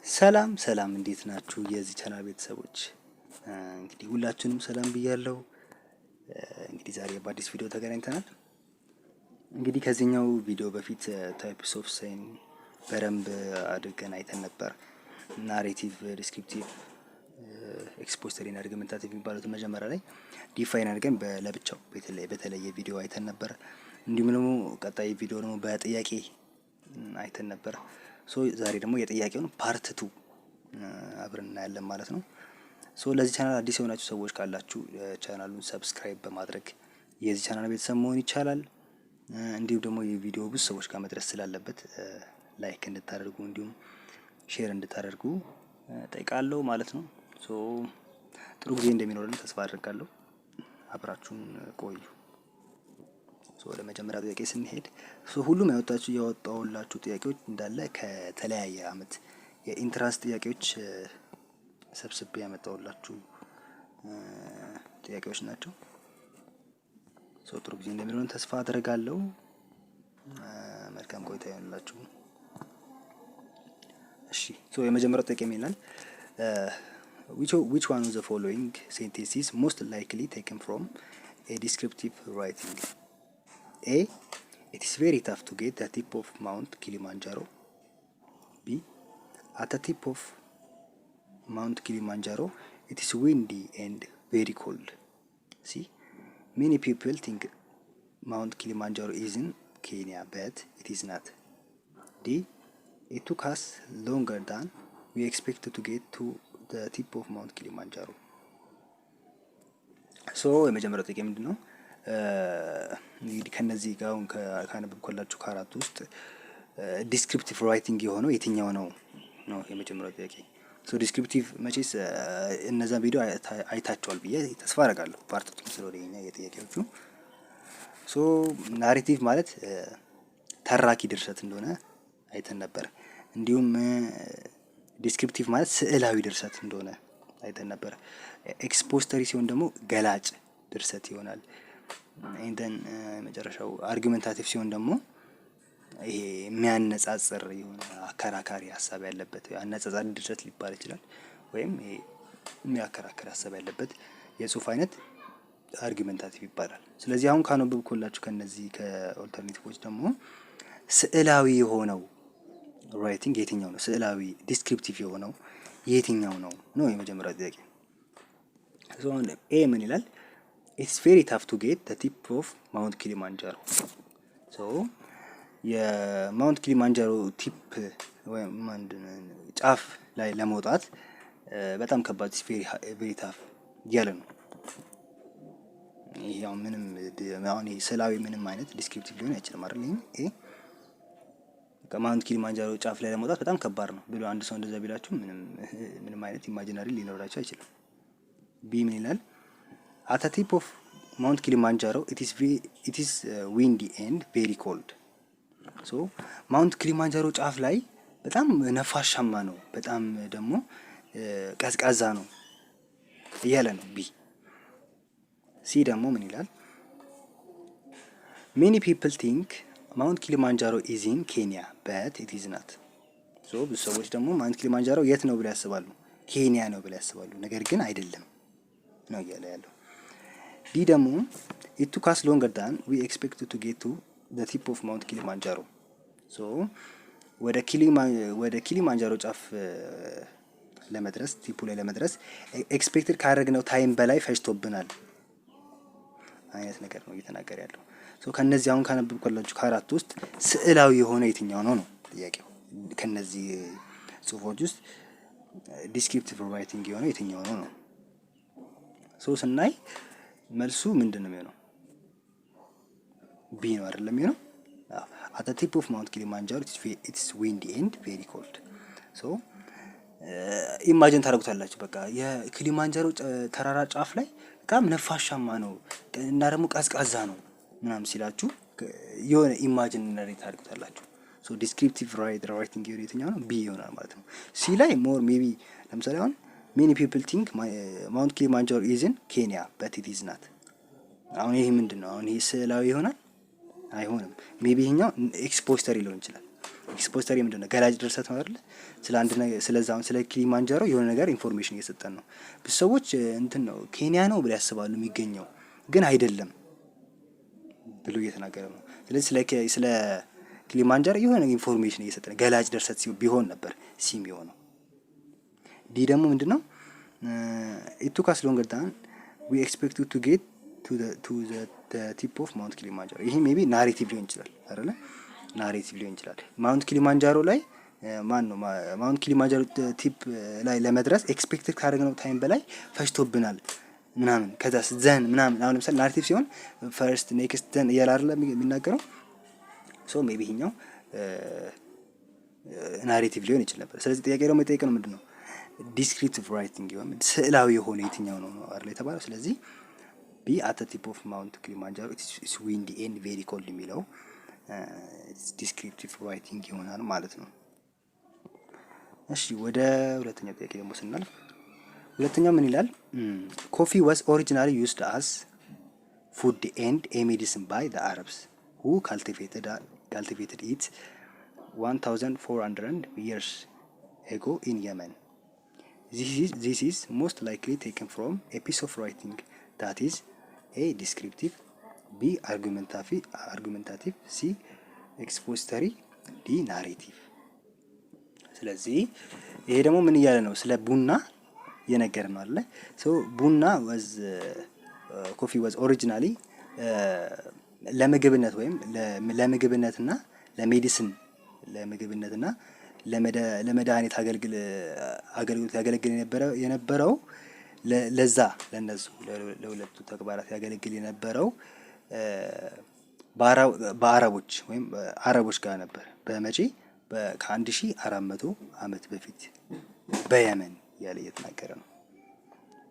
ሰላም ሰላም እንዴት ናችሁ የዚህ ቻናል ቤተሰቦች? እንግዲህ ሁላችንም ሰላም ብያለሁ። እንግዲህ ዛሬ በአዲስ ቪዲዮ ተገናኝተናል። እንግዲህ ከዚህኛው ቪዲዮ በፊት ታይፕስ ኦፍ ሳይን በደንብ አድርገን አይተን ነበር። ናሬቲቭ፣ ዲስክሪፕቲቭ፣ ኤክስፖዚተሪ እና አርጊመንታቲቭ የሚባሉት መጀመሪያ ላይ ዲፋይን አድርገን ለብቻው በተለየ ቪዲዮ አይተን ነበር። እንዲሁም ደግሞ ቀጣይ ቪዲዮ ደግሞ በጥያቄ አይተን ነበር። ዛሬ ደግሞ የጥያቄውን ፓርት 2 አብረን እናያለን ማለት ነው። ለዚህ ቻናል አዲስ የሆናችሁ ሰዎች ካላችሁ ቻናሉን ሰብስክራይብ በማድረግ የዚህ ቻናል ቤተሰብ መሆን ይቻላል። እንዲሁም ደግሞ የቪዲዮ ብዙ ሰዎች ጋር መድረስ ስላለበት ላይክ እንድታደርጉ እንዲሁም ሼር እንድታደርጉ ጠይቃለሁ ማለት ነው። ጥሩ ጊዜ እንደሚኖረን ተስፋ አድርጋለሁ። አብራችሁን ቆዩ። ወደ መጀመሪያ ጥያቄ ስንሄድ ሁሉም ያወጣሁላችሁ ጥያቄዎች እንዳለ ከተለያየ አመት የኢንትራንስ ጥያቄዎች ሰብስቤ ያመጣሁላችሁ ጥያቄዎች ናቸው። ጥሩ ጊዜ እንደሚሆን ተስፋ አደርጋለሁ። መልካም ቆይታ ይሁንላችሁ። እሺ የመጀመሪያው ጥያቄ ይላል which one of the following sentences most likely taken from a descriptive writing? A. It is very tough to get the tip of Mount Kilimanjaro. B. At the tip of Mount Kilimanjaro, it is windy and very cold. C. Many people think Mount Kilimanjaro is in Kenya, but it is not. D. It took us longer than we expected to get to the tip of Mount Kilimanjaro. የመጀመሪያው ጥያቄ ምንድነው? እንግዲህ ከነዚህ ጋር ካነበብኩላችሁ ከአራት ውስጥ ዲስክሪፕቲቭ ራይቲንግ የሆነው የትኛው ነው የመጀመሪያው ጥያቄ። ዲስክሪፕቲቭ መቼስ እነዛ ቪዲዮ አይታችኋል ብዬ ተስፋ አደርጋለሁ። ፓርት ቱ ስለሆነ የጥያቄዎቹ ናሬቲቭ ማለት ተራኪ ድርሰት እንደሆነ አይተን ነበር። እንዲሁም ዲስክሪፕቲቭ ማለት ስዕላዊ ድርሰት እንደሆነ አይተን ነበር። ኤክስፖዚተሪ ሲሆን ደግሞ ገላጭ ድርሰት ይሆናል። እንደን መጨረሻው አርጊመንታቲቭ ሲሆን ደግሞ ይሄ የሚያነጻጽር የሆነ አከራካሪ ሀሳብ ያለበት አነጻጻሪ ድርሰት ሊባል ይችላል። ወይም ይሄ የሚያከራክር ሀሳብ ያለበት የጽሁፍ አይነት አርጊመንታቲቭ ይባላል። ስለዚህ አሁን ካነበብኩላችሁ ከነዚህ ከኦልተርኔቲቮች ደግሞ ስዕላዊ የሆነው ራይቲንግ የትኛው ነው? ስዕላዊ ዲስክሪፕቲቭ የሆነው የትኛው ነው የመጀመሪያው ጥያቄ። ኤ ምን ይላል? It's very tough to get the tip of Mount Kilimanjaro. የማውንት ኪሊማንጃሮ ቲፕ ወይም ጫፍ ላይ ለመውጣት በጣም ከባድ ቬሪ ታፍ እያለ ነው። ይሄ ምንም አሁን ስዕላዊ ምንም አይነት ዲስክሪፕቲቭ ሊሆን አይችልም አይደል? ይሄ ከማውንት ኪሊማንጃሮ ጫፍ ላይ ለመውጣት በጣም ከባድ ነው ብሎ አንድ ሰው እንደዛ ቢላችሁ ምንም አይነት ኢማጂናሪ ሊኖራቸው አይችልም። ቢ ምን ይላል? At the tip of Mount Kilimanjaro, it is windy and very cold. ማውንት ኪሊማንጃሮ ጫፍ ላይ በጣም ነፋሻማ ነው፣ በጣም ደግሞ ቀዝቃዛ ነው እያለ ነው ቢ። ሲ ደግሞ ምን ይላል? Many people think Mount Kilimanjaro is in Kenya, but it is not. ብዙ ሰዎች ደግሞ ማውንት ኪሊማንጃሮ የት ነው ብለው ያስባሉ? ኬንያ ነው ብለው ያስባሉ፣ ነገር ግን አይደለም ነው እያለ ያለው። ዲ ደግሞ it took us longer than we expected to get to the tip of Mount Kilimanjaro. ወደ ኪሊማንጃሮ ጫፍ ለመድረስ ቲፑ ላይ ለመድረስ ኤክስፔክትድ ካደረግነው ታይም በላይ ፈጅቶብናል አይነት ነገር ነው እየተናገረ ያለው። ከነዚህ አሁን ካነበብኩላችሁ ከአራት ውስጥ ስዕላዊ የሆነ የትኛው ነው ጥያቄው። ከነዚህ ጽሁፎች ውስጥ ዲስክሪፕቲቭ ራይቲንግ የሆነ የትኛው ነው? ስናይ መልሱ ምንድን ነው የሚሆነው? ቢ ነው አይደለም የሚሆነው? at the tip of Mount Kilimanjaro it's windy and very cold. ኢማጂን ታደርጉታላችሁ። በቃ የኪሊማንጃሮ ተራራ ጫፍ ላይ በጣም ነፋሻማ ነው እና ደግሞ ቀዝቃዛ ነው ምናምን ሲላችሁ የሆነ ኢማጂን ታደርጉታላችሁ። ዲስክሪፕቲቭ ራይቲንግ የትኛው ነው? ቢ ይሆናል ማለት ነው። ሲ ላይ ሞር ሜቢ ለምሳሌ አሁን many people think Mount Kilimanjaro is in Kenya, but it is not. አሁን ይሄ ምንድነው? አሁን ይሄ ስዕላዊ ይሆናል አይሆንም? ሜቢ ይሄኛው ኤክስፖዚተሪ ሊሆን ይችላል። ኤክስፖዚተሪ ምንድነው? ገላጭ ድርሰት ነው አይደል? ስለ አንድ ነገር ስለዛው ስለ ኪሊማንጃሮ የሆነ ነገር ኢንፎርሜሽን እየሰጠን ነው። ብዙ ሰዎች እንትን ነው ኬንያ ነው ብለው ያስባሉ የሚገኘው፣ ግን አይደለም ብሎ እየተናገረ ነው። ስለዚህ ስለ ኪሊማንጃሮ የሆነ ኢንፎርሜሽን እየሰጠን ገላጭ ድርሰት ቢሆን ነበር ሲም የሆነው። ዲ ደግሞ ምንድነው? it took us longer than we expected to get to the tip of Mount Kilimanjaro። ይሄ ሜቢ ናሬቲቭ ሊሆን ይችላል አይደለ? ናሬቲቭ ሊሆን ይችላል። ማውንት ኪሊማንጃሮ ላይ ማን ነው ማውንት ኪሊማንጃሮ ቲፕ ላይ ለመድረስ ኤክስፔክትድ ካደረግነው ታይም በላይ ፈጅቶብናል ምናምን ከዛ ዘን ምናምን። አሁን ለምሳሌ ናሬቲቭ ሲሆን ፈርስት ኔክስት ዘን እያለ አይደለ የሚናገረው። ሶ ሜቢ ይሄኛው ናሬቲቭ ሊሆን ይችላል ነበር። ስለዚህ ጥያቄ ደግሞ የጠየቀው ምንድነው? ዲስክሪፕቲቭ ራይቲንግ ይሆን ስዕላዊ የሆነ የትኛው ነው አይደል የተባለው። ስለዚህ ቢ አት ቲፕ ኦፍ ማውንት ኪሊማንጃሮ ኢትስ ዊንዲ ኤንድ ቬሪ ኮልድ የሚለው ዲስክሪፕቲቭ ራይቲንግ ይሆናል ማለት ነው። እሺ ወደ ሁለተኛው ጥያቄ ደግሞ ስናልፍ ሁለተኛው ምን ይላል? ኮፊ was originally used as food and a medicine by the Arabs who cultivated it 1400 years ago in Yemen. This is most likely taken from a piece of writing that is A. descriptive, B. argumentative, C. expository, D. narrative። ስለዚህ ይሄ ደግሞ ምን እያለ ነው? ስለ ቡና የነገረ ነው አይደል? ቡና ኮፊ was originally ለምግብነት ወይም ለምግብነትና ለምግብነትና ለመድኃኒት አገልግሎት ያገለግል የነበረው ለዛ ለነሱ ለሁለቱ ተግባራት ያገለግል የነበረው በአረቦች ወይም አረቦች ጋር ነበር። በመቼ ከ1400 ዓመት በፊት በየመን ያለ እየተናገረ ነው።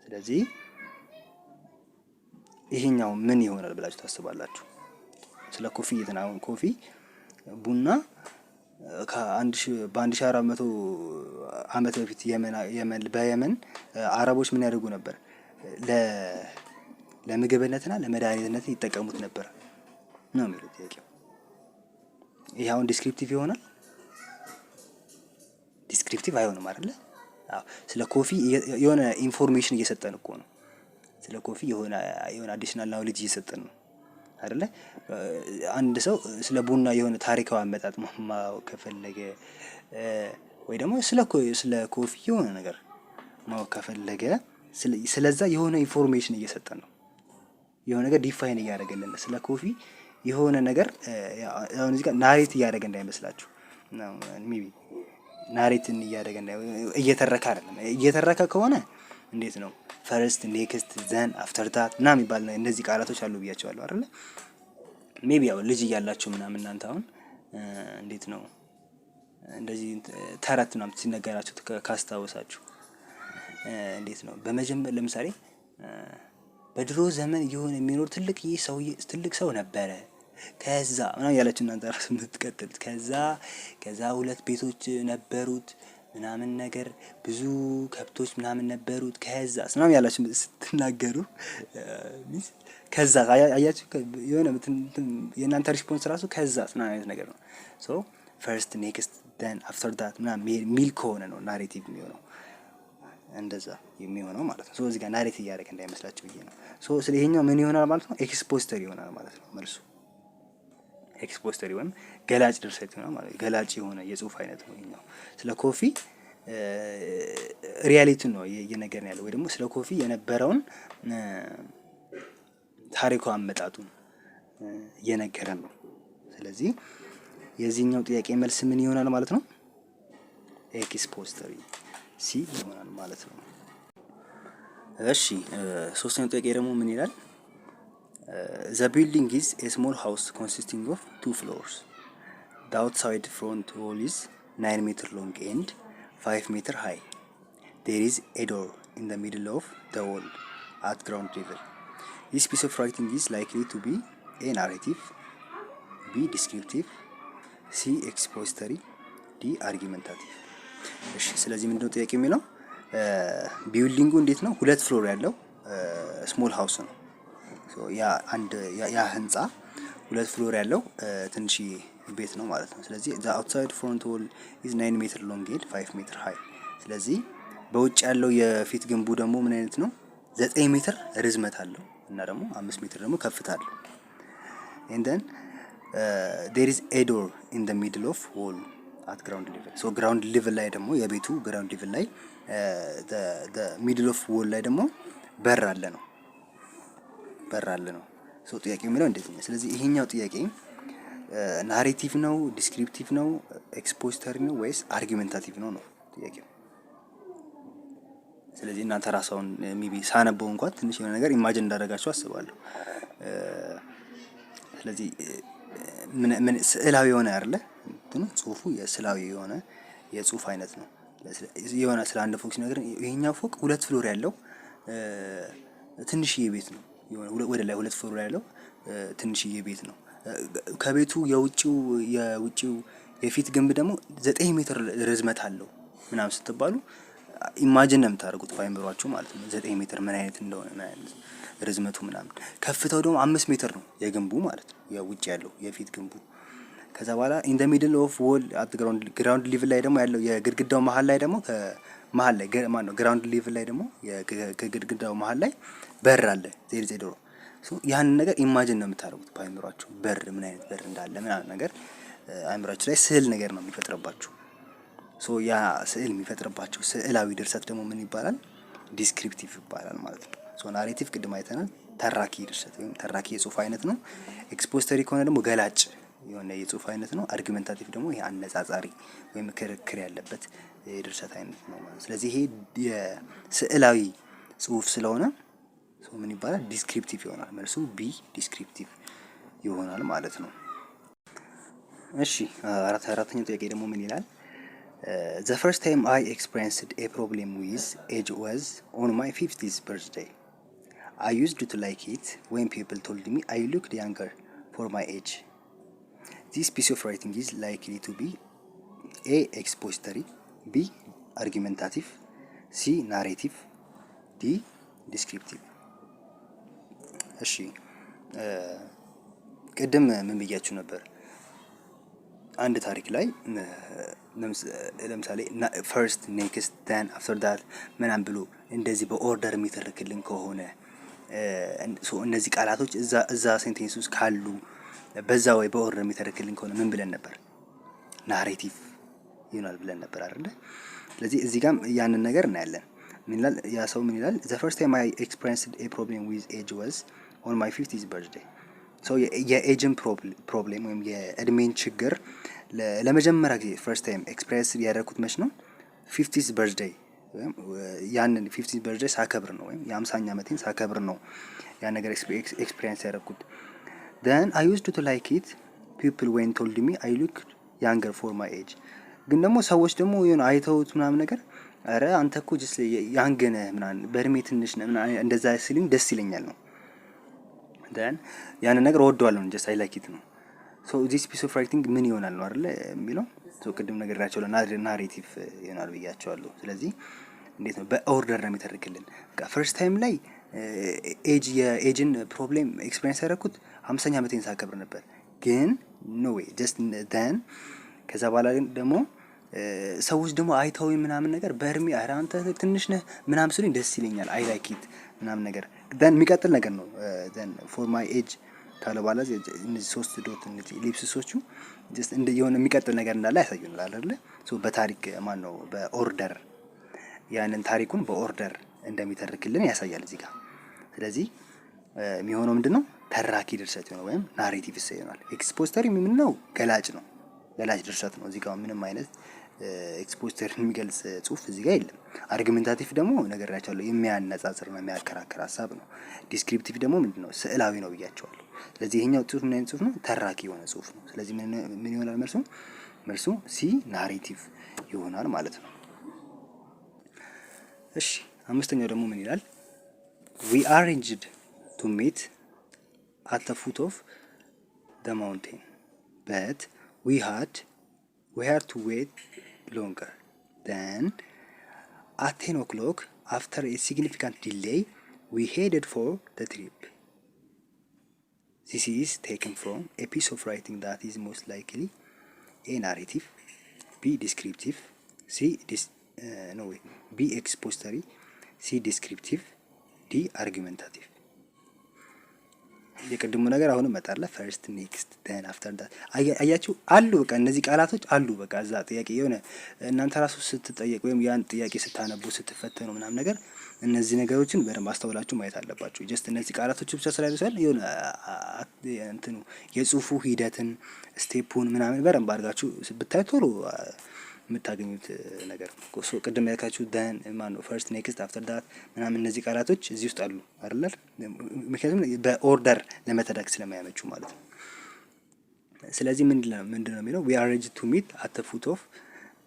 ስለዚህ ይሄኛው ምን ይሆናል ብላችሁ ታስባላችሁ? ስለ ኮፊ እየተናገረ ኮፊ ቡና በ1400 ዓመት በፊት በየመን አረቦች ምን ያደርጉ ነበር? ለምግብነትና ለመድኃኒትነት ይጠቀሙት ነበር ነው የሚለው ጥያቄው። ይሄ አሁን ዲስክሪፕቲቭ ይሆናል? ዲስክሪፕቲቭ አይሆንም አይደለ? አዎ። ስለ ኮፊ የሆነ ኢንፎርሜሽን እየሰጠን እኮ ነው። ስለ ኮፊ የሆነ አዲሽናል ናውሌጅ እየሰጠን ነው አይደለ? አንድ ሰው ስለ ቡና የሆነ ታሪካዊ አመጣጥ ማወቅ ከፈለገ ወይ ደግሞ ስለ ኮፊ የሆነ ነገር ማወቅ ከፈለገ ስለዛ የሆነ ኢንፎርሜሽን እየሰጠን ነው። የሆነ ነገር ዲፋይን እያደረገልን ስለ ኮፊ የሆነ ነገር አሁን እዚህ ጋር ናሬት እያደረገ እንዳይመስላችሁ ነው። ሜቢ ናሬትን እያደረገ እየተረካ አይደለም። እየተረካ ከሆነ እንዴት ነው ፈርስት ኔክስት ዘን አፍተር ዳት ና የሚባል እነዚህ ቃላቶች አሉ ብያቸዋለሁ አይደለ? ሜቢ ያው ልጅ እያላችሁ ምናምን እናንተ አሁን እንዴት ነው እንደዚህ ተረት ምናምን ሲነገራችሁ ካስታወሳችሁ እንዴት ነው በመጀመር ለምሳሌ በድሮ ዘመን የሆነ የሚኖር ትልቅ ሰው ነበረ ከዛ ምናምን ያላችሁ እናንተ ራሱ የምትቀጥሉት ከዛ ሁለት ቤቶች ነበሩት ምናምን ነገር ብዙ ከብቶች ምናምን ነበሩት ከዛ ምናምን ያላችሁ ስትናገሩ ከዛ አያችሁ የሆነ የእናንተ ሪስፖንስ ራሱ ከዛ ምናምን አይነት ነገር ነው። ሶ ፈርስት ኔክስት ደን አፍተር ዳት ምናምን ሚል ከሆነ ነው ናሬቲቭ የሚሆነው እንደዛ የሚሆነው ማለት ነው። ሶ እዚህ ጋር ናሬት እያደረገ እንዳይመስላችሁ ብዬ ነው። ሶ ስለዚህኛው ምን ይሆናል ማለት ነው? ኤክስፖዚተሪ ይሆናል ማለት ነው መልሱ። ኤክስፖዚተሪ ወይም ገላጭ ድርሰት ይሆናል ማለት ነው። ገላጭ የሆነ የጽሁፍ አይነት ነው ይሄኛው። ስለ ኮፊ ሪያሊቲን ነው እየነገርን ያለው ወይ ደግሞ ስለ ኮፊ የነበረውን ታሪካዊ አመጣጡን እየነገረን ነው። ስለዚህ የዚህኛው ጥያቄ መልስ ምን ይሆናል ማለት ነው? ኤክስፖዚተሪ ሲ ይሆናል ማለት ነው። እሺ ሶስተኛው ጥያቄ ደግሞ ምን ይላል? The building is a small house consisting of 2 floors. The outside front wall is 9 meters long and 5 meters high. There is a door in the middle of the wall at ground level. This piece of writing is likely to be A. narrative, B. descriptive, C. expository, D. argumentative. እሺ ስለዚህ ምንድነው ጥያቄ የሚለው ቢልዲንጉ እንዴት ነው? 2 ፍሎር ያለው ስሞል ሃውስ ነው። ሶ ያ ህንጻ 2 ፍሎር ያለው ትንሽ ቤት ነው ማለት ነው። ስለዚህ the outside front wall is 9 ሜትር long and 5 ሜትር high። ስለዚህ በውጭ ያለው የፊት ግንቡ ደግሞ ምን አይነት ነው? 9 ሜትር ርዝመት አለው እና ደግሞ 5 ሜትር ደግሞ ከፍታ አለው። and then there is a door in the middle of wall at ground level። so ground level ላይ ደግሞ የቤቱ ground level ላይ the middle of wall ላይ ደግሞ በር አለ ነው። ሶ ጥያቄው የሚለው እንደዚህ ነው። ስለዚህ ይሄኛው ጥያቄ ናሬቲቭ ነው፣ ዲስክሪፕቲቭ ነው፣ ኤክስፖዚተሪ ነው ወይስ አርጊመንታቲቭ ነው ጥያቄው። ስለዚህ እናንተ ራሳውን ሜቢ ሳነበው እንኳን ትንሽ የሆነ ነገር ኢማጂን እንዳደረጋችሁ አስባለሁ። ስለዚህ ምን ስዕላዊ የሆነ አይደለ እንትኑ ጽሁፉ የስዕላዊ የሆነ የጽሁፍ አይነት ነው። የሆነ ስለ አንድ ፎቅ ሲነግረን ይሄኛው ፎቅ 2 ፍሎር ያለው ትንሽዬ ቤት ነው። ወደ ላይ 2 ፍሎር ያለው ትንሽዬ ቤት ነው። ከቤቱ የውጪው የፊት ግንብ ደግሞ 9 ሜትር ርዝመት አለው ምናምን ስትባሉ ኢማጂን ነው የምታደርጉት ባይምሯችሁ ማለት ነው። 9 ሜትር ምን አይነት እንደሆነ ምን አይነት ርዝመቱ ምናምን። ከፍታው ደግሞ 5 ሜትር ነው የግንቡ ማለት ነው፣ የውጪ ያለው የፊት ግንቡ። ከዛ በኋላ ኢን ዘ ሚድል ኦፍ ዎል አት ግራውንድ ሌቭል ላይ ደግሞ ያለው የግድግዳው መሃል ላይ ደግሞ መሃል ላይ ግራውንድ ሌቭል ላይ ደግሞ ከግድግዳው መሃል ላይ በር አለ። ዜር ኢዝ ኤ ዶር። ሶ ያን ነገር ኢማጂን ነው የምታደርጉት ባይምሯችሁ፣ በር ምን አይነት በር እንዳለ ምናምን ነገር አይምሯችሁ ላይ ስዕል ነገር ነው የሚፈጥርባችሁ። ሶ ያ ስዕል የሚፈጥርባችሁ ስዕላዊ ድርሰት ደግሞ ምን ይባላል? ዲስክሪፕቲቭ ይባላል ማለት ነው። ሶ ናሬቲቭ ቅድም አይተናል፣ ተራኪ ድርሰት ወይም ተራኪ የጽሁፍ አይነት ነው። ኤክስፖዚተሪ ከሆነ ደግሞ ገላጭ የሆነ የጽሁፍ አይነት ነው። አርጊመንታቲቭ ደግሞ ይሄ አነጻጻሪ ወይም ክርክር ያለበት የድርሰት አይነት ነው ማለት። ስለዚህ ይሄ የስዕላዊ ጽሁፍ ስለሆነ ምን ይባላል? ዲስክሪፕቲቭ ይሆናል። መልሱ ቢ ዲስክሪፕቲቭ ይሆናል ማለት ነው። እሺ አራተኛው ጥያቄ ደግሞ ምን ይላል? The first time I experienced a problem with age was on my 50th birthday. I used to like it when people told me I looked younger for my age. This piece of writing is likely to be A. expository, B. argumentative, C. narrative, D. descriptive። እሺ ቅድም ምን ብያችሁ ነበር? አንድ ታሪክ ላይ ለምሳሌ ፈርስት ኔክስት ዳን አፍተር ዳት ምናምን ብሎ እንደዚህ በኦርደር የሚተርክልን ከሆነ እነዚህ ቃላቶች እዛ ሴንቴንስ ውስጥ ካሉ በዛ ወይ በኦርደር የሚተርክልን ከሆነ ምን ብለን ነበር? ናሬቲቭ ይሆናል ብለን ነበር አይደል? ስለዚህ እዚህ ጋርም ያንን ነገር እናያለን። ምን ይላል ያ ሰው? ምን ይላል? the first time I experienced a problem with age was on my 50th birthday. so የኤጅን ፕሮብሌም ወይም የእድሜን ችግር ለመጀመሪያ ጊዜ ፈርስት ታይም ኤክስፕሪየንስ ያደረኩት መች ነው? 50th birthday ወይም ያንን 50th birthday ሳከብር ነው፣ ወይም የ50ኛ ዓመቴን ሳከብር ነው ያን ነገር ኤክስፕሪየንስ ያደረኩት። then I used to like it people when told me I look younger for my age። ግን ደግሞ ሰዎች ደግሞ የሆነ አይተውት ምናምን ነገር አረ አንተ እኮ ጀስት ያንግ ነህ ምናምን በእድሜ ትንሽ ነህ ምናምን እንደዛ ሲሉኝ ደስ ይለኛል ነው። then ያን ነገር ወደዋለሁ ነው ጀስት አይ ላይክ ኢት ነው። ሶ ዲስ ፒስ ኦፍ ራይቲንግ ምን ይሆናል ነው አይደል የሚለው። ሶ ቅድም ነገራቸው ናሬቲቭ ይሆናል ብያቸዋለሁ። ስለዚህ እንዴት ነው በኦርደር ነው የሚተርክልን። ፈርስት ታይም ላይ የኤጅን ፕሮብሌም ኤክስፒሪየንስ ያደረኩት 50ኛ ዓመቴን ሳከብር ነበር። ግን ኖ ዌይ ጀስት then ከዛ በኋላ ደግሞ ሰዎች ደግሞ አይተው ምናምን ነገር በእድሜ ኧረ አንተ ትንሽ ነህ ምናምን ሲሉኝ ደስ ይለኛል አይ ላይክ ኢት ምናምን ነገር then የሚቀጥል ነገር ነው then for my age ካለ በኋላ እነዚህ 3 ዶት እነዚህ ኢሊፕሲሶቹ ጀስት እንደ የሆነ የሚቀጥል ነገር እንዳለ ያሳዩናል አይደል? ሶ በታሪክ ማን ነው በኦርደር ያንን ታሪኩን በኦርደር እንደሚተርክልን ያሳያል እዚህ ጋር። ስለዚህ የሚሆነው ምንድነው? ተራኪ ድርሰት ነው ወይም ናሬቲቭ ይሆናል። ኤክስፖዚተሪ ምንድነው? ገላጭ ነው፣ ገላጭ ድርሰት ነው። እዚህ ጋር ምንም አይነት ኤክስፖዚተሪ የሚገልጽ ጽሁፍ እዚህ ጋር የለም። አርጊመንታቲቭ ደግሞ ነገራቸዋለሁ የሚያነጻጽር ነው፣ የሚያከራክር ሀሳብ ነው። ዲስክሪፕቲቭ ደግሞ ምንድነው? ስዕላዊ ነው ብያቸዋለሁ። ስለዚህ ይሄኛው ጽሁፍ ምን አይነት ጽሁፍ ነው? ተራኪ የሆነ ጽሁፍ ነው። ስለዚህ ምን ይሆናል መልሱ ሲ ናሬቲቭ ይሆናል ማለት ነው። እሺ አምስተኛው ደግሞ ምን ይላል? we arranged to meet at the foot of the mountain but we had to wait longer. Then at 10 o'clock after a significant delay we headed for the trip. This is taken from a piece of writing that is most likely ኤ ናሬቲቭ፣ ቢ ዲስክሪፕቲቭ፣ ሲ ቢ ኤክስፖስተሪ፣ ሲ ዲስክሪፕቲቭ፣ ዲ አርጊመንታቲቭ። የቅድሙ ነገር አሁንም መጣለ ፈርስት ኔክስት ደን አፍተር ዳት አያችሁ አሉ። በቃ እነዚህ ቃላቶች አሉ። በቃ እዛ ጥያቄ የሆነ እናንተ ራሱ ስትጠየቅ ወይም ያን ጥያቄ ስታነቡ ስትፈተኑ ምናምን ነገር እነዚህ ነገሮችን በደንብ አስተውላችሁ ማየት አለባችሁ። ጀስት እነዚህ ቃላቶች ብቻ ስላይደርሳል የሆነ እንትኑ የጽሁፉ ሂደትን ስቴፑን ምናምን በደንብ አድርጋችሁ ብታይ ቶሎ የምታገኙት ነገር ነው። ሶ ቅድም ያልካችሁ ደን ማነው ፈርስት ኔክስት አፍተር ዳት ምናምን እነዚህ ቃላቶች እዚህ ውስጥ አሉ አይደል? ምክንያቱም በኦርደር ለመተዳክ ስለማያመቹ ማለት ነው። ስለዚህ ምንድነው የሚለው we are ready to meet at the foot of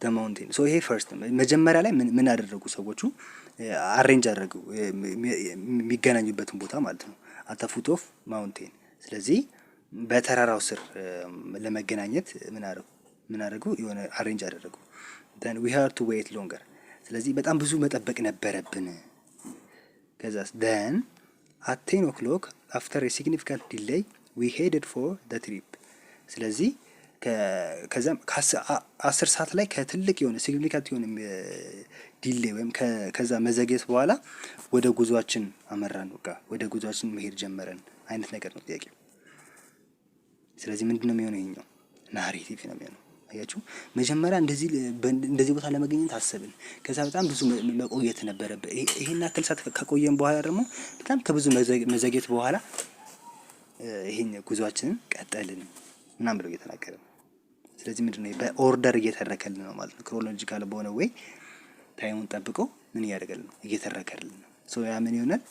the mountain። ሶ ይሄ ፈርስት መጀመሪያ ላይ ምን አደረጉ ሰዎቹ? አሬንጅ አደረጉ የሚገናኙበትን ቦታ ማለት ነው። at the foot of mountain። ስለዚህ በተራራው ስር ለመገናኘት ምን አደረጉ? የሆነ አሬንጅ አደረጉ። then we have to wait longer። ስለዚህ በጣም ብዙ መጠበቅ ነበረብን። ከዛስ then at 10 o'clock after a significant delay we headed for the trip። ስለዚህ ከዛም ከ10 ሰዓት ላይ ከትልቅ የሆነ ሲግኒፊካንት የሆነ ዲሌይ ወይም ከዛ መዘግየት በኋላ ወደ ጉዟችን አመራን። በቃ ወደ ጉዟችን መሄድ ጀመረን አይነት ነገር ነው ጥያቄው። ስለዚህ ምንድነው የሚሆነው? ይሄኛው ናሬቲቭ ነው የሚሆነው። አያችሁ መጀመሪያ እንደዚህ ቦታ ለመገኘት አሰብን። ከዛ በጣም ብዙ መቆየት ነበረበት። ይሄን አክል ሰዓት ከቆየን በኋላ ደግሞ በጣም ከብዙ መዘግየት በኋላ ይሄን ጉዟችንን ቀጠልን ምናምን ብለው እየተናገረ ነው። ስለዚህ ምንድነው በኦርደር እየተረከልን ነው ማለት ነው። ክሮኖሎጂካል በሆነ ወይ ታይሙን ጠብቆ ምን እያደረገልን ነው? እየተረከልን ነው። ሶ ያ ምን ይሆናል?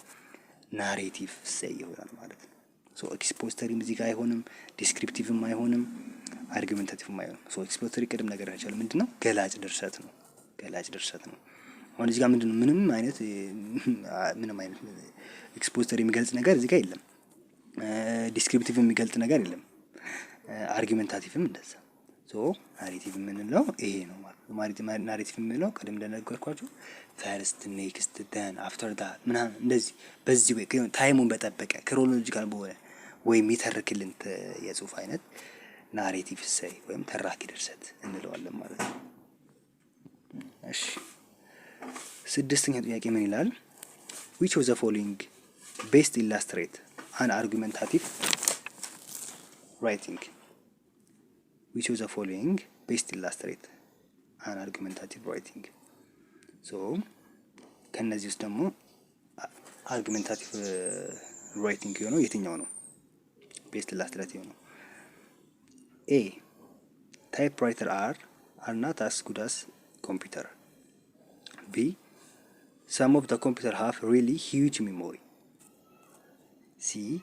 ናሬቲቭ ሰይ ይሆናል ማለት ነው። ሶ ኤክስፖስተሪ ሙዚቃ አይሆንም፣ ዲስክሪፕቲቭም አይሆንም፣ አርጊመንታቲቭም አይሆንም። ሶ ኤክስፖስተሪ ቅድም ነገር ያቻለ ምንድነው? ገላጭ ድርሰት ነው። ገላጭ ድርሰት ነው። አሁን እዚህ ጋር ምንድነው? ምንም አይነት ኤክስፖስተሪ የሚገልጽ ነገር እዚህ ጋር የለም። ዲስክሪፕቲቭ የሚገልጽ ነገር የለም። አርጊመንታቲቭም እንደዛ። ሶ ናሬቲቭ የምንለው ይሄ ነው ማለት ነው። ናሬቲቭ የምንለው ቀደም እንደነገርኳችሁ ፈርስት ኔክስት ደን አፍተር ዳት ምናምን እንደዚህ በዚህ ወይ ታይሙን በጠበቀ ክሮኖሎጂካል በሆነ ወይም የሚተርክልን የጽሁፍ አይነት ናሬቲቭ ሰይ ወይም ተራኪ ድርሰት እንለዋለን ማለት ነው። እሺ ስድስተኛው ጥያቄ ምን ይላል? which of the following best illustrate an argumentative writing? which of the following best illustrate an argumentative writing? so ከነዚህ ውስጥ ደግሞ አርጊመንታቲቭ ራይቲንግ የሆነው የትኛው ነው? ቤስት ኢላስትሬቲቭ የሆነው A. typewriter are not as good as computer. B. some of the computer have really huge memory. C.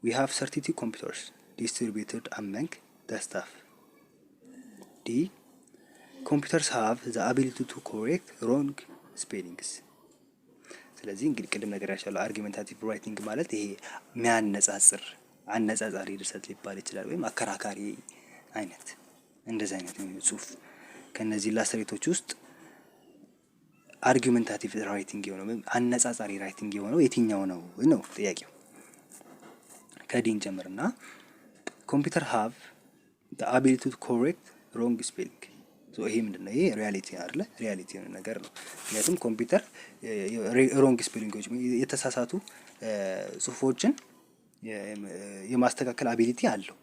we have 32 computers distributed among the staff. D. computers have the ability to correct wrong spellings. ስለዚህ እንግዲህ ቅድም ነገር ያሻለው አርጊመንታቲቭ ራይቲንግ ማለት ይሄ የሚያነጻጽር አነጻጻሪ ድርሰት ሊባል ይችላል፣ ወይም አከራካሪ አይነት እንደዚህ አይነት ነው ጽሁፍ። ከነዚህ ኢላስትሬቶች ውስጥ አርጊመንታቲቭ ራይቲንግ የሆነው ወይም አነጻጻሪ ራይቲንግ የሆነው የትኛው ነው ነው ጥያቄው። ከዲን ጀምርና ኮምፒውተር ሃቭ the ability to correct wrong spelling። ይሄ ምንድነው? ይሄ ሪያሊቲ አይደለ? ሪያሊቲ ነው ነገር ነው። ምክንያቱም ኮምፒውተር ሮንግ ስፔሊንጎች የተሳሳቱ ጽሁፎችን የማስተካከል አቢሊቲ አለው።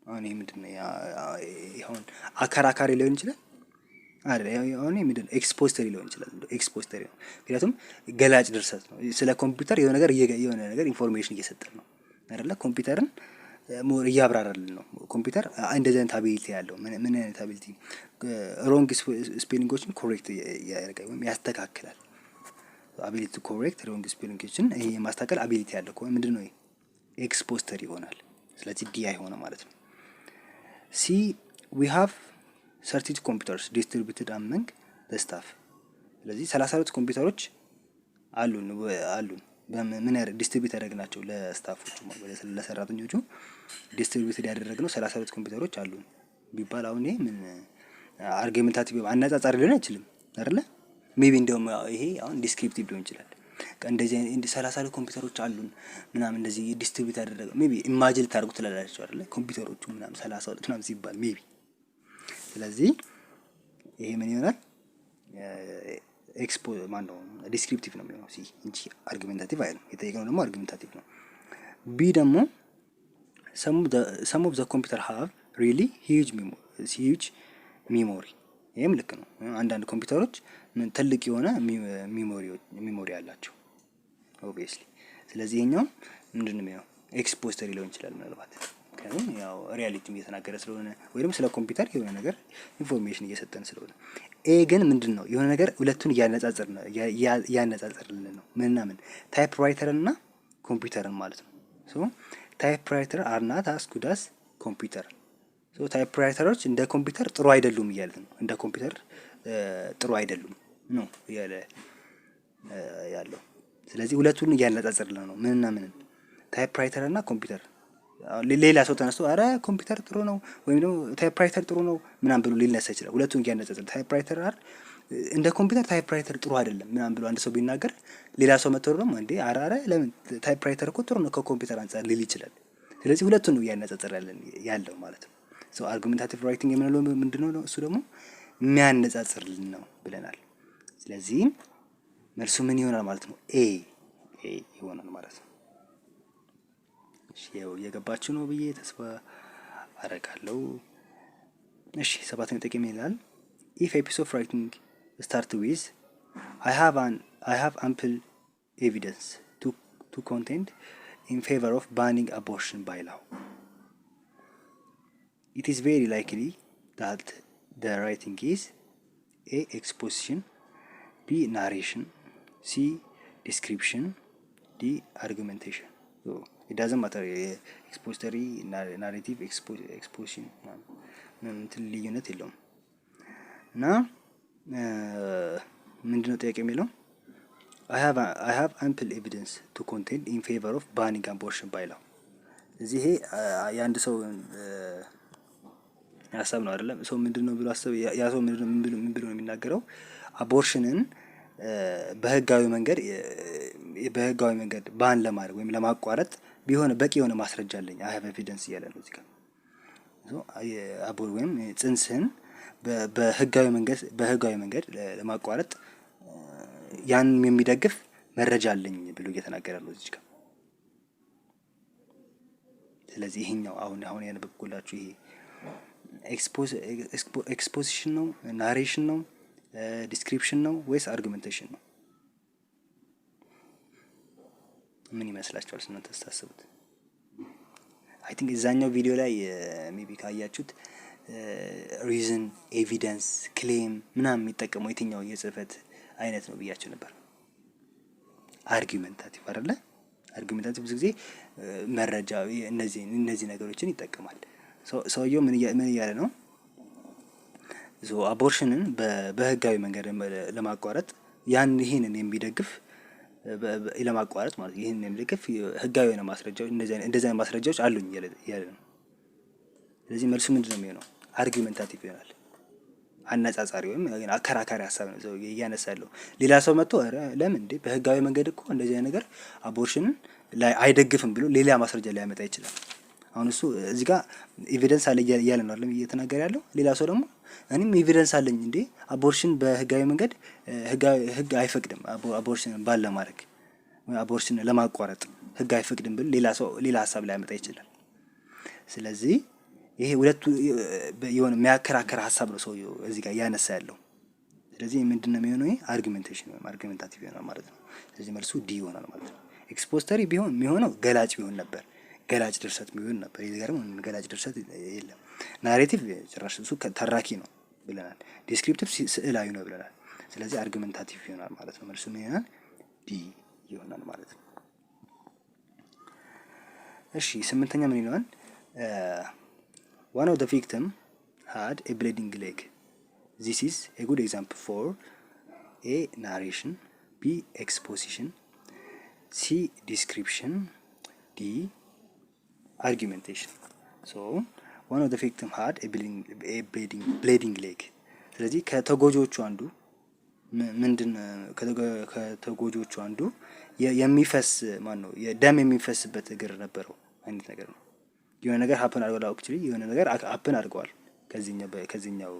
አሁን ይሄ ምንድነው? አሁን አከራካሪ ሊሆን ይችላል አይደል? አሁን ይሄ ምንድነው? ኤክስፖስተሪ ሊሆን ይችላል። ኤክስፖስተሪ ነው ምክንያቱም ገላጭ ድርሰት ነው። ስለ ኮምፒውተር የሆነ ነገር ኢንፎርሜሽን እየሰጠን ነው አይደለ? ኮምፒውተርን ሞር እያብራራልን ነው። ኮምፒውተር እንደዚህ አይነት አቢሊቲ ያለው ምን አይነት አቢሊቲ? ሮንግ ስፔሊንጎችን ኮሬክት ያደርጋል ወይም ያስተካክላል። አቢሊቲ ኮሬክት ሮንግ ስፔሊንጎችን ይሄ የማስተካከል አቢሊቲ ያለው ከሆነ ምንድነው? ኤክስፖስተር ይሆናል። ስለዚህ ዲ አይሆንም ማለት ነው። ሲ we have 32 computers distributed among the staff። ስለዚህ 32 ኮምፒውተሮች አሉን ምን ዲስትሪቢዩት ያደረግናቸው ለስታፎቹ ማለት ለሰራተኞቹ ዲስትሪቢዩት ያደረግነው 32 ኮምፒውተሮች አሉን ቢባል አሁን ይሄ ምን አርጊመንታቲቭ አነጻጻሪ ሊሆን አይችልም አይደለ? ሜቢ እንደውም ይሄ አሁን ዲስክሪፕቲቭ ሊሆን ይችላል። እንደዚህ 32 ኮምፒውተሮች አሉን ምናምን እንደዚህ ዲስትሪቢዩት ያደረገው ሜቢ ኢማጂን ታርጉት ትላላችሁ አይደለ? ኮምፒውተሮቹ ምናምን 32 ምናምን ሲባል ሜቢ ስለዚህ ይሄ ምን ይሆናል? ማነው ዲስክሪፕቲቭ ነው የሚሆነው ሲ እንጂ አርጊመንታቲቭ አይደለም። የጠየቅነው ደግሞ አርጊመንታቲቭ ነው። ቢ ደግሞ some of the computer have really huge memory ይሄም ልክ ነው። አንዳንድ ኮምፒውተሮች ትልቅ የሆነ ሚሞሪ አላቸው ኦብቪየስሊ። ስለዚህ ይሄኛው ምንድነው የሚሆነው? ኤክስፖስተሪ ሊሆን ይችላል ምናልባት ምክንያቱም ያው ሪያሊቲም እየተናገረ ስለሆነ ወይም ስለ ኮምፒውተር የሆነ ነገር ኢንፎርሜሽን እየሰጠን ስለሆነ። ኤ ግን ምንድነው የሆነ ነገር ሁለቱን እያነጻጸርን ነው። ምንና ምን? ታይፕራይተርን እና ኮምፒውተርን ማለት ነው። ሶ ታይፕራይተር አር ናት አስ ጉድ አስ ኮምፒውተር። ሶ ታይፕራይተሮች እንደ ኮምፒውተር ጥሩ አይደሉም እያለ ነው። እንደ ኮምፒውተር ጥሩ አይደሉም ነው እያለ ያለው። ስለዚህ ሁለቱን እያነጻጸርን ነው። ምንና ምን? ታይፕራይተር እና ኮምፒውተር። ሌላ ሰው ተነስቶ አረ ኮምፒውተር ጥሩ ነው ወይም ደግሞ ታይፕራይተር ጥሩ ነው ምናምን ብሎ ሊነሳ ይችላል። ሁለቱን እያነጻጸርን ታይፕራይተር እንደ ኮምፒውተር ታይፕራይተር ጥሩ አይደለም ምናምን ብሎ አንድ ሰው ቢናገር ሌላ ሰው መጥቶ ደግሞ እንዴ አረ ለምን ታይፕራይተር እኮ ጥሩ ነው ከኮምፒውተር አንፃር ሊል ይችላል። ስለዚህ ሁለቱን ነው እያነጻጸርን ያለው ማለት ነው። ሶ አርጉሜንታቲቭ ራይቲንግ የምንለው ምንድነው ነው? እሱ ደግሞ የሚያነጻጽርልን ነው ብለናል። ስለዚህ መልሱ ምን ይሆናል ማለት ነው? ኤ ይሆናል ማለት ነው። እሺ የገባችሁ ነው ብዬ ተስፋ አረጋለሁ። እሺ ሰባተኛው ጥያቄ ምን ይላል? if a piece of writing start with I have ample evidence to contend in favor of banning abortion by law, it is very likely that the writing is A. exposition, B. narration, C. description, D. argumentation. So it doesn't matter expository, narrative, exposition እንትን ልዩነት የለውም። እና ምንድነው ጥያቄ የሚለው? I have ample evidence to contend in favor of banning abortion by law። እዚህ ይሄ የአንድ ሰው ሀሳብ ነው አይደለም። ሰው ምንድነው ብሎ አሰብ ያ ሰው ምን ብሎ ነው የሚናገረው? አቦርሽንን በህጋዊ መንገድ ባን ለማድረግ ወይም ለማቋረጥ ቢሆን በቂ የሆነ ማስረጃ አለኝ I have evidence እያለ ነው እዚህ ጋር። ወይም ጽንስን በህጋዊ መንገድ ለማቋረጥ ያን የሚደግፍ መረጃ አለኝ ብሎ እየተናገረ ነው እዚህ ጋር። ስለዚህ ይሄኛው አሁን ያነበብኩላችሁ ይሄ ኤክስፖዚሽን ነው፣ ናሬሽን ነው፣ ዲስክሪፕሽን ነው ወይስ አርጉሜንቴሽን ነው? ምን ይመስላችኋል እናንተ ስታስቡት? አይ ቲንክ እዛኛው ቪዲዮ ላይ ሜቢ ካያችሁት ሪዝን፣ ኤቪደንስ፣ ክሌም ምናምን የሚጠቀመው የትኛው የጽህፈት አይነት ነው ብያችሁ ነበር። አርጊመንታቲቭ አይደለ? አርጊመንታቲቭ ብዙ ጊዜ መረጃ እነዚህ ነገሮችን ይጠቀማል። ሰውየው ምን እያለ ነው? አቦርሽንን በህጋዊ መንገድ ለማቋረጥ ይህንን የሚደግፍ ለማቋረጥ ማለት ይህንን የሚደግፍ ህጋዊ የሆነ ማስረጃዎች እንደዚህ አይነት ማስረጃዎች አሉኝ እያለ ነው። ስለዚህ መልሱ ምንድነው የሚሆነው? አርጊመንታቲቭ ይሆናል። አነጻጻሪ ወይም አከራካሪ ሀሳብ ነው እያነሳ ያለው። ሌላ ሰው መጥቶ ለምን እንዴ በህጋዊ መንገድ እኮ እንደዚህ አይነት ነገር አቦርሽንን ላይ አይደግፍም ብሎ ሌላ ማስረጃ ሊያመጣ ይችላል። አሁን እሱ እዚህ ጋር ኤቪደንስ አለ እያለ ነው አይደል እየተናገረ ያለው። ሌላ ሰው ደግሞ እኔም ኤቪደንስ አለኝ እንዴ አቦርሽን በህጋዊ መንገድ ህግ አይፈቅድም አቦርሽን ባለ ማድረግ ወይ አቦርሽን ለማቋረጥ ህግ አይፈቅድም ብሎ ሌላ ሀሳብ ሊያመጣ ይችላል። ስለዚህ ይሄ ሁለቱ የሆነ የሚያከራከር ሀሳብ ነው ሰውየው እዚህ ጋር ያነሳ ያለው። ስለዚህ ምንድነው የሚሆነው? ይሄ አርጊመንቴሽን ወይም አርጊመንታቲቭ ይሆናል ማለት ነው። ስለዚህ መልሱ ዲ ይሆናል ማለት ነው። ኤክስፖስተሪ ቢሆን የሚሆነው ገላጭ ቢሆን ነበር፣ ገላጭ ድርሰት ቢሆን ነበር። ይሄ ጋር ገላጭ ድርሰት የለም። ናሬቲቭ ጭራሽ እሱ ተራኪ ነው ብለናል። ዲስክሪፕቲቭ ስዕላዊ ነው ብለናል። ስለዚህ አርጊመንታቲቭ ይሆናል ማለት ነው። መልሱ ምን ይሆናል? ዲ ይሆናል ማለት ነው። እሺ ስምንተኛ ምን ይለዋል? One of the victims had a bleeding leg. This is a good example for A. narration, B. exposition, C. description, D. argumentation. So one of the victims had a bleeding leg. ስለዚህ ከተጎጆቹ አንዱ የሚፈስ ደም የሚፈስበት እግር ነበረው አይነት ነገር ነው። የሆነ ነገር ሀፕን አድርጓል። አክቹሊ የሆነ ነገር ሀፕን አድርጓል ከዚህኛው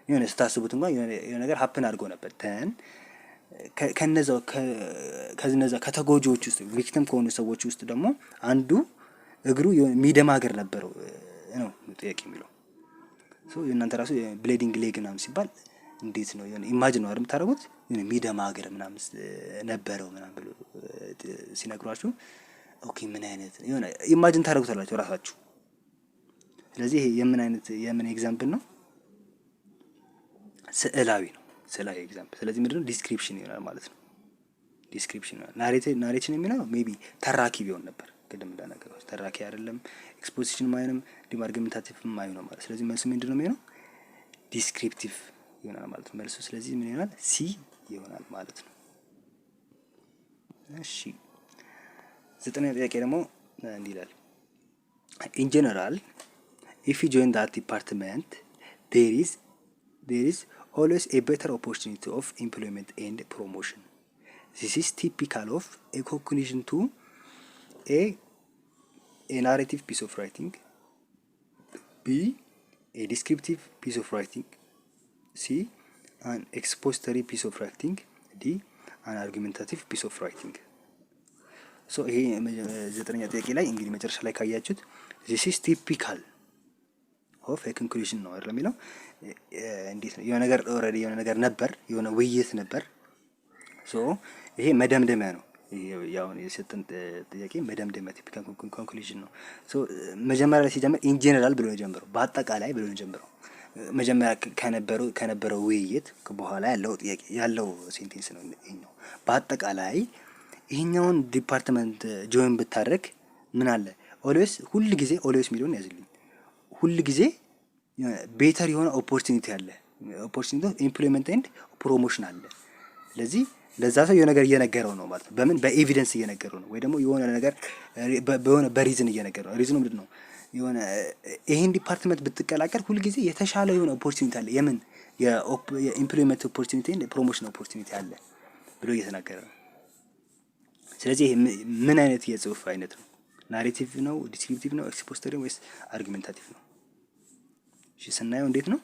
የሆነ ስታስቡት እንኳን የሆነ ነገር ሀፕን አድርጎ ነበር ተን ከነዛ ከተጎጂዎች ውስጥ ቪክቲም ከሆኑ ሰዎች ውስጥ ደግሞ አንዱ እግሩ ሚደማ እግር ነበረው ነው ጥያቄ የሚለው። ሶ የእናንተ ራሱ ብሌዲንግ ሌግ ምናምን ሲባል እንዴት ነው የሆነ ኢማጂን ነው አይደል የምታደርጉት? የሆነ ሚደማ እግር ምናምን ነበረው ምናምን ብሎ ሲነግሯችሁ ኦኬ ምን አይነት የሆነ ኢማጂን ታደርጉታላችሁ ራሳችሁ። ስለዚህ የምን ኤግዛምፕል ነው? ስዕላዊ ነው፣ ስዕላዊ ኤግዛምፕል። ስለዚህ ምንድነው ዲስክሪፕሽን ይሆናል ማለት ነው። ዲስክሪፕሽን ይሆናል። ናሬሽን የሚለው ሜቢ ተራኪ ቢሆን ነበር። ቅድም እንዳነገርኩት ተራኪ አይደለም፣ ኤክስፖዚሽን ማይንም ዲማርጊመንታቲቭ ማይኑ ነው ማለት። ስለዚህ መልሱ ምንድነው የሚሆነው? ዲስክሪፕቲቭ ይሆናል ማለት ነው መልሱ። ስለዚህ ምን ይሆናል? ሲ ይሆናል ማለት ነው። እሺ 9ኛ ጥያቄ ደግሞ እንዲህ ይላል ኢን ጀነራል ኢፍ ዩ ጆይን ዳት ዲፓርትመንት there is always a better opportunity of employment and promotion. This is typical of a conclusion to a narrative piece of writing, B a descriptive piece of writing, C an expository piece of writing, D an argumentative piece of writing. ሶ ይሄ 9ኛ ጥያቄ ላይ እንግዲህ መጨረሻ ላይ ካያችሁት this is typical of a conclusion ነው አይደል የሚለው። እንዴት ነው የሆነ ነገር ኦልሬዲ የሆነ ነገር ነበር፣ የሆነ ውይይት ነበር። ሶ ይሄ መደምደሚያ ነው። ያው የሰጠን ጥያቄ መደምደሚያ ቲፒካል ኮንክሉዥን ነው። ሶ መጀመሪያ ላይ ሲጀምር ኢን ጀነራል ብሎ ነው የጀመረው፣ በአጠቃላይ ብሎ ነው የጀመረው። መጀመሪያ ከነበረው ውይይት በኋላ ያለው ጥያቄ ያለው ሴንቴንስ ነው ይሄኛው። በአጠቃላይ ይሄኛውን ዲፓርትመንት ጆይን ብታደርግ ምን አለ? ኦልዌስ ሁሉ ጊዜ ኦልዌስ ሚሊዮን ያዝልኝ። ሁሉ ጊዜ ቤተር የሆነ ኦፖርቹኒቲ አለ። ኦፖርቹኒቲ ኢምፕሎይመንት ኤንድ ፕሮሞሽን አለ። ስለዚህ ለዛ ሰው የሆነ ነገር እየነገረው ነው ማለት ነው። በምን በኤቪደንስ እየነገረው ነው፣ ወይ ደግሞ የሆነ ነገር በሆነ በሪዝን እየነገረው ነው። ሪዝኑ ምንድን ነው? የሆነ ይሄን ዲፓርትመንት ብትቀላቀል ሁሉ ጊዜ የተሻለ የሆነ ኦፖርቹኒቲ አለ። የምን የኢምፕሎይመንት ኦፖርቹኒቲ ኤንድ ፕሮሞሽን ኦፖርቹኒቲ አለ ብሎ እየተናገረ ነው። ስለዚህ ምን አይነት የጽሁፍ አይነት ነው? ናሬቲቭ ነው? ዲስክሪፕቲቭ ነው? ኤክስፖዚቶሪ ወይስ አርጊመንታቲቭ ነው? እሺ ስናየው እንዴት ነው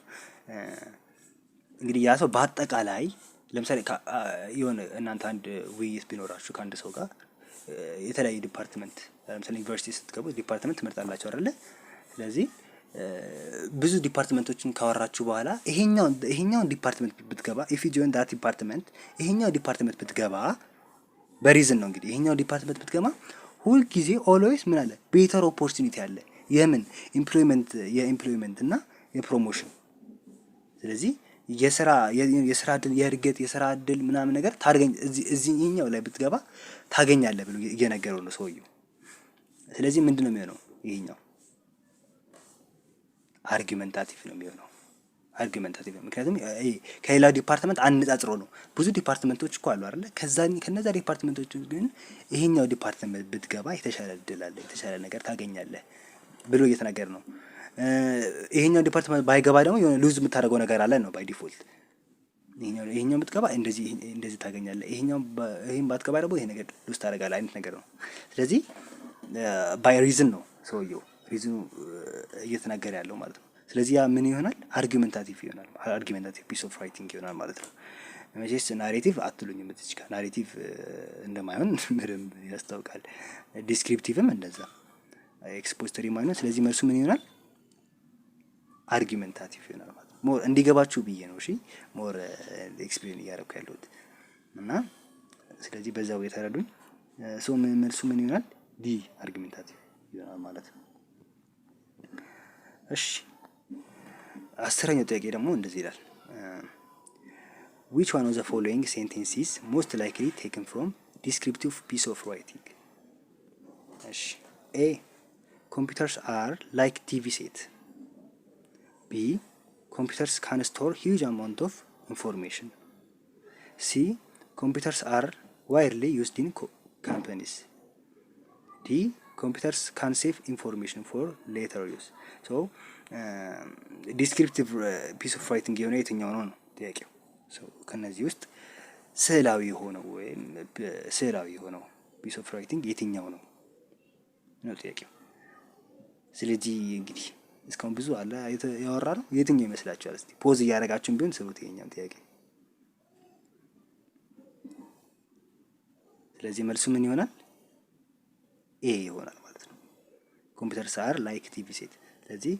እንግዲህ ያ ሰው በአጠቃላይ ለምሳሌ የሆነ እናንተ አንድ ውይይት ቢኖራችሁ ከአንድ ሰው ጋር የተለያየ ዲፓርትመንት ለምሳሌ ዩኒቨርሲቲ ስትገቡ ዲፓርትመንት ትመርጣላችሁ አይደለ? ስለዚህ ብዙ ዲፓርትመንቶችን ካወራችሁ በኋላ ይሄኛውን ዲፓርትመንት ብትገባ ኢፍ ዩ ጆይን ዳት ዲፓርትመንት ይሄኛው ዲፓርትመንት ብትገባ በሪዝን ነው እንግዲህ ይሄኛው ዲፓርትመንት ብትገባ ሁል ጊዜ ኦልዌይስ ምን አለ? ቤተር ኦፖርቹኒቲ አለ። የምን የኢምፕሎይመንት እና የፕሮሞሽን። ስለዚህ የስራ እድል የእድገት የስራ እድል ምናምን ነገር ታገኝ እዚህኛው ላይ ብትገባ ታገኛለህ ብሎ እየነገረው ነው ሰውየው። ስለዚህ ምንድነው የሚሆነው? ይሄኛው አርጊመንታቲቭ ነው የሚሆነው። አርጊመንታቲቭ ምክንያቱም ከሌላ ዲፓርትመንት አነጻጽሮ ነው። ብዙ ዲፓርትመንቶች እኮ አሉ አይደለ? ከነዛ ዲፓርትመንቶች ግን ይሄኛው ዲፓርትመንት ብትገባ የተሻለ እድል አለ፣ የተሻለ ነገር ታገኛለህ ብሎ እየተናገረ ነው። ይሄኛው ዲፓርትመንት ባይገባ ደግሞ የሆነ ሉዝ የምታደርገው ነገር አለ ነው ባይ ዲፎልት። ይሄኛው ብትገባ እንደዚህ ታገኛለህ፣ ይሄን ባትገባ ደግሞ ይሄ ነገር ሉዝ ታደርጋለህ አይነት ነገር ነው። ስለዚህ ባይ ሪዝን ነው ሰውየው ሪዝኑ እየተናገረ ያለው ማለት ነው። ስለዚህ ያ ምን ይሆናል? አርጊመንታቲቭ ይሆናል። አርጊመንታቲቭ ፒስ ኦፍ ራይቲንግ ይሆናል ማለት ነው። መቼስ ናሬቲቭ አትሉኝም እዚህ ጋር ናሬቲቭ እንደማይሆን ምንም ያስታውቃል። ዲስክሪፕቲቭም እንደዛ ኤክስፖዚቶሪ ማለት። ስለዚህ መልሱ ምን ይሆናል? አርጊመንታቲቭ ይሆናል ማለት ነው። ሞር እንዲገባችሁ ብዬ ነው። እሺ ሞር ኤክስፕሌን እያደረኩ ያለሁት እና ስለዚህ በዛው የተረዱኝ። መልሱ ምን ይሆናል? ዲ አርጊመንታቲቭ ይሆናል ማለት ነው። እሺ 10ኛው ጥያቄ ደግሞ እንደዚህ ይላል which one of the following sentences most likely taken from descriptive piece of writing? እሺ A computers are like TV set. B computers can store huge amount of information. C computers are widely used in companies. D computers can save information for later use. So ዲስክሪፕቲቭ ፒስ ኦፍ ራይቲንግ የሆነ የትኛው ነው ጥያቄው። ከነዚህ ውስጥ ስዕላዊ የሆነው ፒስ ኦፍ ራይቲንግ የትኛው ነው ጥያቄው። ስለዚህ እንግዲህ እስካሁን ብዙ አለ ያወራ ነው። የትኛው ይመስላችኋል? እስቲ ፖዝ እያደረጋችሁም ቢሆን ስሩት ይሄኛው ጥያቄ። ስለዚህ መልሱ ምን ይሆናል? ኤ ይሆናል ማለት ነው። ኮምፒውተርስ አር ላይክ ቲቪ ሴት። ስለዚህ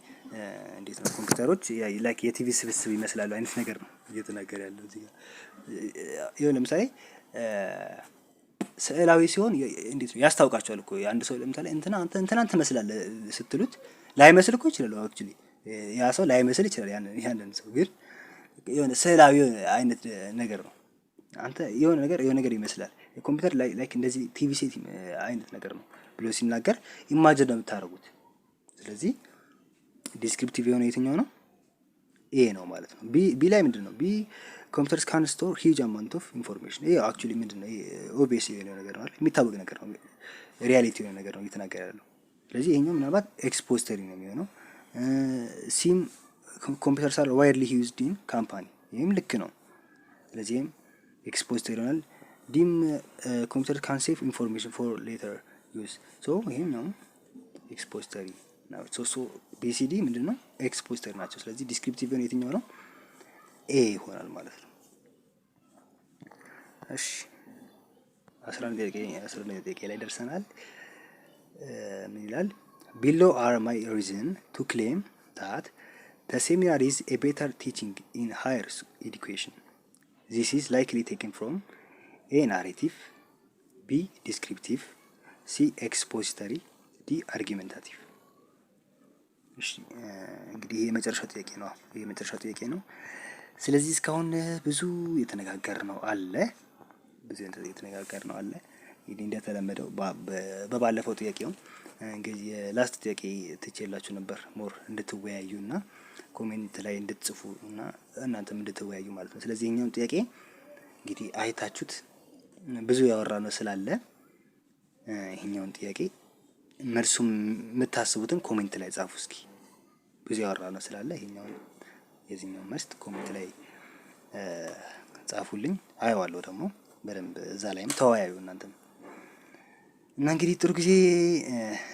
እንዴት ነው ኮምፒውተሮች ላይክ የቲቪ ስብስብ ይመስላሉ አይነት ነገር ነው እየተናገረ ያለው እዚህ ጋር። ይኸው ለምሳሌ ስዕላዊ ሲሆን እንዴት ነው ያስታውቃቸዋል እኮ አንድ ሰው ለምሳሌ እንትናን ትመስላለህ ስትሉት ላይመስል እኮ ይችላል። አክቹሊ ያ ሰው ላይመስል ይችላል ያንን ሰው፣ ግን የሆነ ስዕላዊ አይነት ነገር ነው። አንተ የሆነ ነገር ይመስላል። ኮምፒውተር ላይክ እንደዚህ ቲቪ ሴት አይነት ነገር ነው ብሎ ሲናገር ኢማጅን ነው የምታደርጉት። ስለዚህ ዲስክሪፕቲቭ የሆነ የትኛው ነው? ኤ ነው ማለት ነው። ቢ ላይ ምንድን ነው? ቢ ኮምፒውተርስ ካን ስቶር ሂውጅ አማውንት ኦፍ ኢንፎርሜሽን። ይሄ አክቹሊ ምንድን ነው? ኦብቪየስ የሆነ ነገር ነው አይደል? የሚታወቅ ነገር ነው፣ ሪያሊቲ የሆነ ነገር ነው እየተናገረ ያለው። ስለዚህ ይሄኛው ምናልባት ኤክስፖስተሪ ነው የሚሆነው። ሲም ኮምፒውተርስ አር ዋይድሊ ዩዝድ ኢን ካምፓኒ፣ ይህም ልክ ነው። ስለዚህም ኤክስፖስተሪ ይሆናል። ዲም ኮምፒውተር ካን ሴቭ ኢንፎርሜሽን ፎር ሌተር ዩዝ፣ ሶ ይሄኛው ኤክስፖስተሪ ነው። ሶ ቢሲዲ ምንድነው? ኤክስፖስተሪ ናቸው። ስለዚህ ዲስክሪፕቲቭ የሆነ የትኛው ነው? ኤ ይሆናል ማለት ነው። እሺ 11 ጥያቄ ላይ ደርሰናል። ምን ይላል? Below are my reason to claim that the seminar is a better teaching in higher education. This is likely taken from A narrative, B descriptive, C expository, D argumentative. እሺ እንግዲህ ይሄ የመጨረሻው ጥያቄ ነው። ስለዚህ እስካሁን ብዙ የተነጋገር ነው አለ። እንግዲህ እንደተለመደው በባለፈው ጥያቄው እንግዲህ የላስት ጥያቄ ትቼላችሁ ነበር ሞር እንድትወያዩና ኮሜንት ላይ እንድትጽፉ እና እናንተም እንድትወያዩ ማለት ነው። ስለዚህ የኛውን ጥያቄ እንግዲህ አይታችሁት ብዙ ያወራነው ስላለ ይሄኛውን ጥያቄ መልሱም የምታስቡትን ኮሜንት ላይ ጻፉ እስኪ። ብዙ ያወራነው ስላለ የዚህኛውን መልስ ኮሜንት ላይ ጻፉልኝ፣ አየዋለሁ ደግሞ በደንብ እዛ ላይም ተወያዩ እናንተም። እና እንግዲህ ጥሩ ጊዜ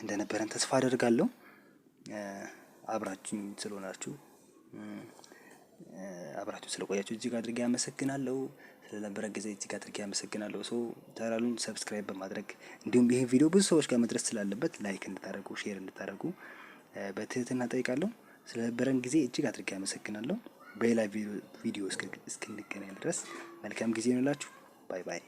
እንደነበረን ተስፋ አደርጋለሁ። አብራችሁኝ ስለሆናችሁ ስለቆያችሁ እጅግ አድርጌ አመሰግናለሁ። ስለነበረ ጊዜ እጅግ አድርጌ አመሰግናለሁ። ቻናሉን ሰብስክራይብ በማድረግ እንዲሁም ይሄን ቪዲዮ ብዙ ሰዎች ጋር መድረስ ስላለበት ላይክ እንድታደርጉ ሼር እንድታደርጉ በትህትና ጠይቃለሁ። ስለነበረን ጊዜ እጅግ አድርጌ አመሰግናለሁ። በሌላ ቪዲዮ እስክንገናኝ ድረስ መልካም ጊዜ ይሁንላችሁ። ባይ ባይ።